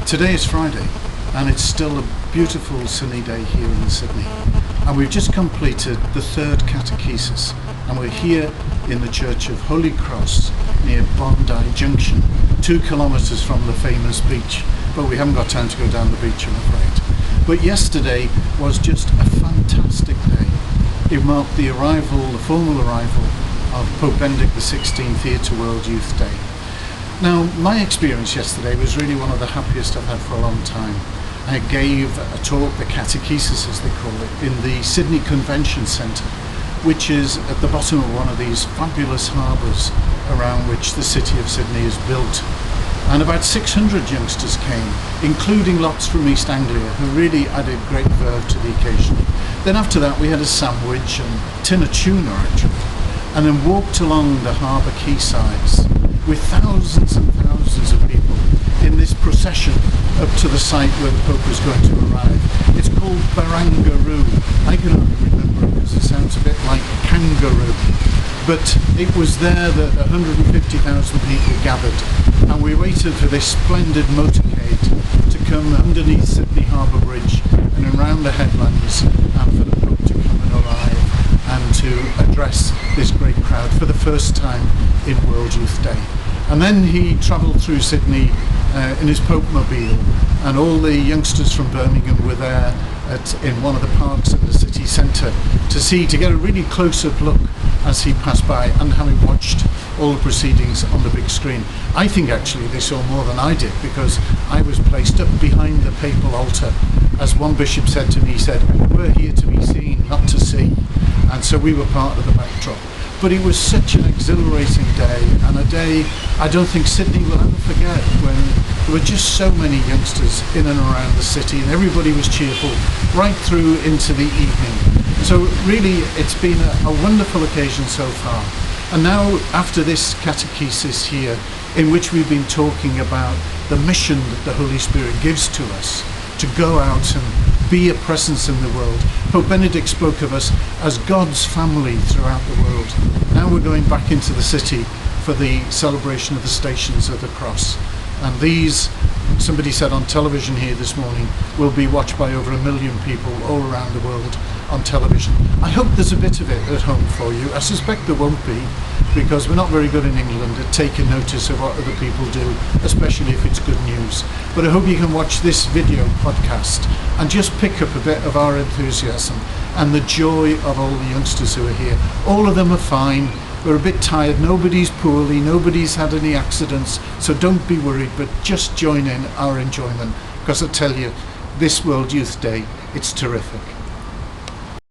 Today is Friday and it's still a beautiful sunny day here in Sydney, and we've just completed the third catechesis, and we're here in the Church of Holy Cross near Bondi Junction, 2 kilometres from the famous beach, but we haven't got time to go down the beach, I'm afraid. But yesterday was just a fantastic day. It marked the formal arrival of Pope Benedict XVI here to World Youth Day. Now, my experience yesterday was really one of the happiest I've had for a long time. I gave a talk, the catechesis as they call it, in the Sydney Convention Centre, which is at the bottom of one of these fabulous harbours around which the city of Sydney is built. And about 600 youngsters came, including lots from East Anglia, who really added great verve to the occasion. Then after that we had a sandwich and tin of tuna actually, and then walked along the harbour quaysides with thousands and thousands of people in this procession up to the site where the Pope was going to arrive. It's called Barangaroo. I can only remember it because it sounds a bit like kangaroo. But it was there that 150,000 people gathered, and we waited for this splendid motorcade to come underneath Sydney Harbour Bridge and around the headlands, and for the Pope to come and arrive and to address this great crowd for the first time in World Youth Day. And then he travelled through Sydney in his Pope Mobile, and all the youngsters from Birmingham were there in one of the parks in the city centre to get a really close-up look as he passed by, and having watched all the proceedings on the big screen. I think actually they saw more than I did, because I was placed up behind the papal altar. As one bishop said to me, he said, "We're here to be seen, not to see." And so we were part of the backdrop. But it was such an exhilarating day, and a day I don't think Sydney will ever forget, when there were just so many youngsters in and around the city, and everybody was cheerful right through into the evening. So really it's been a wonderful occasion so far. And now, after this catechesis here, in which we've been talking about the mission that the Holy Spirit gives to us, to go out and be a presence in the world. Pope Benedict spoke of us as God's family throughout the world. Now we're going back into the city for the celebration of the Stations of the Cross. And these, somebody said on television here this morning, will be watched by over 1 million people all around the world on television. I hope there's a bit of it at home for you. I suspect there won't be, because we're not very good in England at taking notice of what other people do, especially if it's good news. But I hope you can watch this video podcast and just pick up a bit of our enthusiasm and the joy of all the youngsters who are here. All of them are fine. We're a bit tired. Nobody's poorly. Nobody's had any accidents. So don't be worried, but just join in our enjoyment, because I tell you, this World Youth Day, it's terrific.